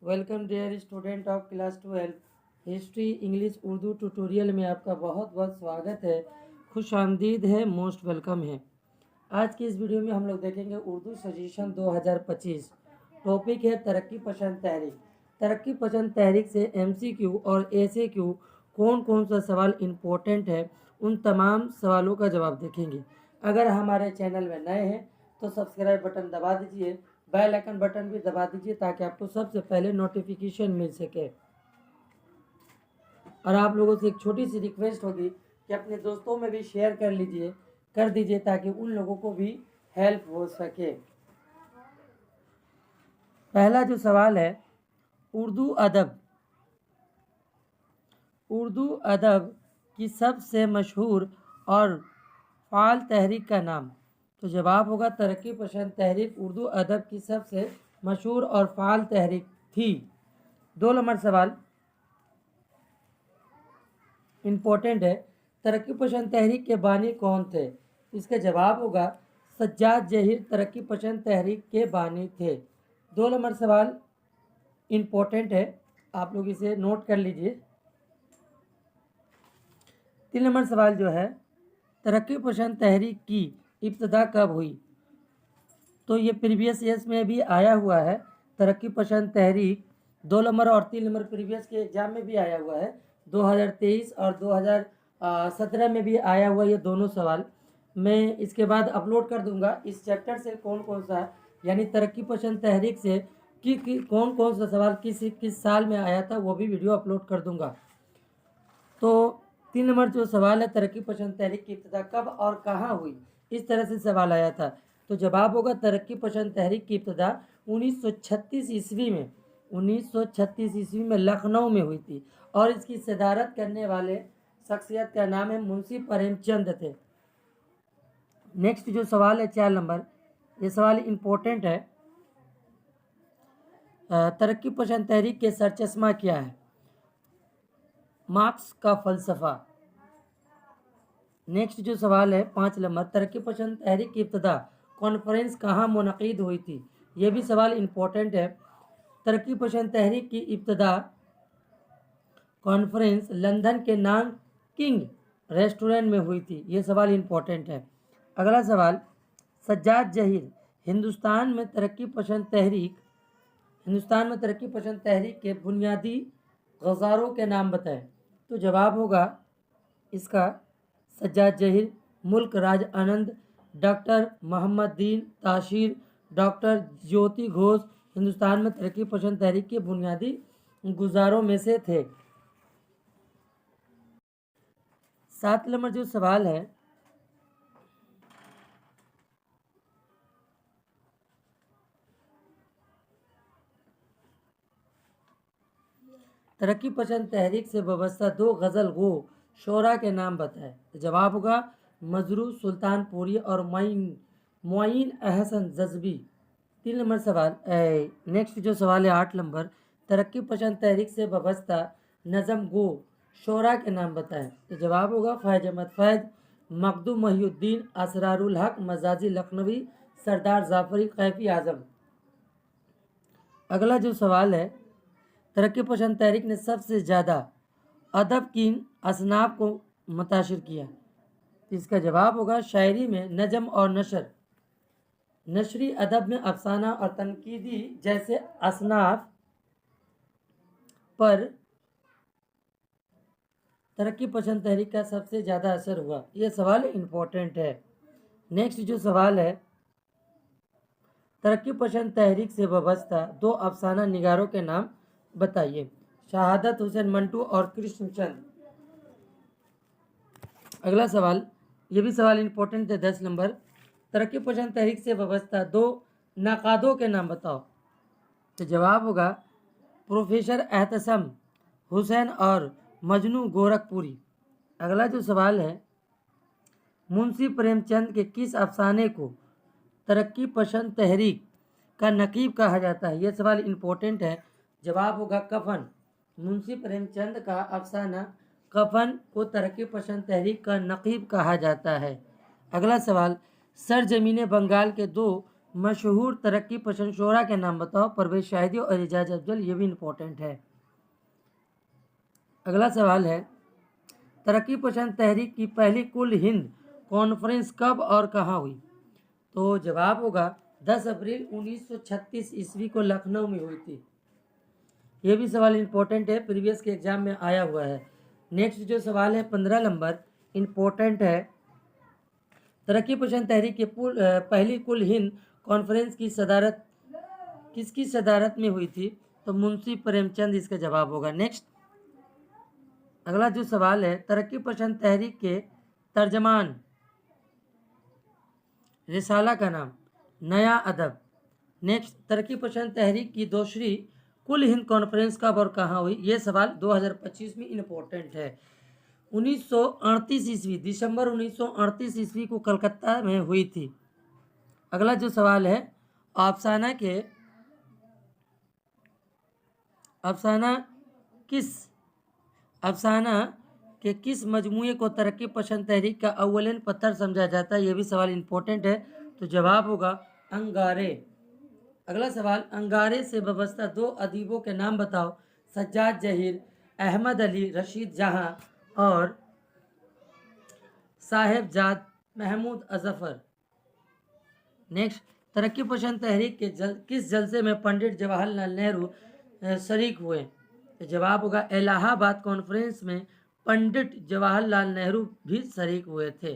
Welcome dear student of class 12 history English Urdu tutorial में आपका बहुत बहुत स्वागत है। खुश आमदीद है, मोस्ट वेलकम है। आज की इस वीडियो में हम लोग देखेंगे उर्दू सजेशन 2025। टॉपिक है तरक्की पसंद तहरीक। तरक्की पसंद तहरीक से MCQ और SAQ कौन कौन सा सवाल इम्पोर्टेंट है, उन तमाम सवालों का जवाब देखेंगे। अगर हमारे चैनल में नए हैं तो सब्सक्राइब बटन दबा दीजिए, बेल आइकन बटन भी दबा दीजिए ताकि आपको सबसे पहले नोटिफिकेशन मिल सके। और आप लोगों से एक छोटी सी रिक्वेस्ट होगी कि अपने दोस्तों में भी शेयर कर दीजिए ताकि उन लोगों को भी हेल्प हो सके। पहला जो सवाल है, उर्दू अदब की सबसे मशहूर और फ़ाल तहरीक का नाम। तो जवाब होगा तरक्की पसंद तहरीक उर्दू अदब की सबसे मशहूर और फ़ाल तहरीक थी। 2 नंबर सवाल इम्पोर्टेंट है, तरक्की पसंद तहरीक के बानी कौन थे? इसका जवाब होगा सज्जाद जहीर तरक्की पसंद तहरीक के बानी थे। 2 नंबर सवाल इम्पोर्टेंट है, आप लोग इसे नोट कर लीजिए। 3 नंबर सवाल जो है, तरक्की पसंद तहरीक की इब्तदा कब हुई? तो ये प्रीवियस ईयर्स में भी आया हुआ है। तरक्की पसंद तहरीक 2 नंबर और 3 नंबर प्रीवियस के एग्जाम में भी आया हुआ है। 2023 और 2017 में भी आया हुआ ये दोनों सवाल। मैं इसके बाद अपलोड कर दूंगा इस चैप्टर से कौन कौन सा यानी तरक्की पसंद तहरीक से कौन कौन सा सवाल किस साल में आया था, वो भी वीडियो अपलोड कर दूंगा। तो 3 नंबर जो सवाल है, तरक्की पसंद तहरीक की इब्तिदा कब और कहाँ हुई, इस तरह से सवाल आया था। तो जवाब होगा तरक्की पसंद तहरीक की इब्तिदा 1936 ईस्वी में 1936 ईस्वी में लखनऊ में हुई थी और इसकी सदारत करने वाले शख्सियत का नाम है मुंशी प्रेमचंद थे। नेक्स्ट जो सवाल है 4 नंबर, ये सवाल इम्पोर्टेंट है। तरक्की पसंद तहरीक के सरचश्मा क्या है? मार्क्स का फ़लसफ़ा। नेक्स्ट जो सवाल है 5 नंबर, तरक्की पसंद तहरीक की इब्तिदा कॉन्फ्रेंस कहाँ मुनक़िद हुई थी? ये भी सवाल इम्पोर्टेंट है। तरक्की पसंद तहरीक की इब्तिदा कॉन्फ्रेंस लंदन के नाम किंग रेस्टोरेंट में हुई थी। ये सवाल इम्पोर्टेंट है। अगला सवाल, सज्जाद जहीर हिंदुस्तान में तरक्की पसंद तहरीक के बुनियादी गज़ारों के नाम बताएं। तो जवाब होगा इसका सज्जाद जहीर, मुल्क राज आनंद, डॉक्टर मोहम्मद दीन ताशीर, डॉक्टर ज्योति घोष हिंदुस्तान में तरक्की पसंद तहरीक के बुनियादी गुजारों में से थे। 7 नंबर जो सवाल है, तरक्की पसंद तहरीक से वाबस्ता 2 गज़ल गो शोरा के नाम बताएं। तो जवाब होगा मजरू सुल्तानपुरी और मुइन अहसन जज़बी। 3 नंबर सवाल नेक्स्ट जो सवाल है 8 नंबर, तरक्की पसंद तहरीक से वाबस्ता नज़म गो शोरा के नाम बताएं। तो जवाब होगा फैज अहमद फैज, मखदूम महिउद्दीन, असरारुल हक, मजाजी लखनवी, सरदार जाफरी, कैफी आजम। अगला जो सवाल है, तरक्की पसंद तहरीक ने सबसे ज़्यादा अदब की असनाफ को मुतासिर किया। इसका जवाब होगा शायरी में नज़म और नशर। नशरी अदब में अफसाना और तनकीदी जैसे असनाफ पर तरक्की पसंद तहरीक का सबसे ज़्यादा असर हुआ। यह सवाल इम्पोर्टेंट है। नेक्स्ट जो सवाल है, तरक्की पसंद तहरीक से वाबस्ता 2 अफसाना निगारों के नाम बताइए। शहादत हुसैन मंटू और कृष्णचंद। अगला सवाल, ये भी सवाल इम्पोर्टेंट है। 10 नंबर, तरक्की पसंद तहरीक से वाबस्ता 2 नकादों के नाम बताओ। तो जवाब होगा प्रोफेसर एहतसम हुसैन और मजनू गोरखपुरी। अगला जो सवाल है, मुंशी प्रेमचंद के किस अफसाने को तरक्की पसंद तहरीक का नकीब कहा जाता है? यह सवाल इम्पोर्टेंट है। जवाब होगा कफन। मुंशी प्रेमचंद का अफसाना कफन को तरक्की पसंद तहरीक का नकीब कहा जाता है। अगला सवाल, सरजमीन बंगाल के 2 मशहूर तरक्की पसंद शोरा के नाम बताओ। परवेज शाहिदी और एजाज अफजल, ये भी इम्पोर्टेंट है। अगला सवाल है, तरक्की पसंद तहरीक की पहली कुल हिंद कॉन्फ्रेंस कब और कहाँ हुई? तो जवाब होगा 10 अप्रैल 1936 ईस्वी को लखनऊ में हुई थी। ये भी सवाल इम्पोर्टेंट है, प्रीवियस के एग्जाम में आया हुआ है। नेक्स्ट जो सवाल है 15 नंबर, इम्पोर्टेंट है। तरक्की पसंद तहरीक की पहली कुल हिंद कॉन्फ्रेंस की सदारत किसकी सदारत में हुई थी? तो मुंशी प्रेमचंद इसका जवाब होगा। नेक्स्ट अगला जो सवाल है, तरक्की पसंद तहरीक के तर्जमान रिसाला का नाम? नया अदब। नेक्स्ट, तरक्की पसंद तहरीक की दूसरी कुल हिंद कॉन्फ्रेंस कब और कहाँ हुई? ये सवाल 2025 में इम्पोर्टेंट है। 1938 ईस्वी, दिसंबर 1938 ईस्वी को कलकत्ता में हुई थी। अगला जो सवाल है, अफसाना के किस मजमूए को तरक्की पसंद तहरीक का अव्वलन पत्थर समझा जाता है? ये भी सवाल इम्पोर्टेंट है। तो जवाब होगा अंगारे। अगला सवाल, अंगारे से वाबस्ता दो अदीबों के नाम बताओ। सज्जाद जहीर, अहमद अली, रशीद जहां और साहेबजाद महमूद अजफर। नेक्स्ट, तरक्की पसंद तहरीक के किस जलसे में पंडित जवाहरलाल नेहरू शरीक हुए? तो जवाब होगा इलाहाबाद कॉन्फ्रेंस में पंडित जवाहरलाल नेहरू भी शरीक हुए थे।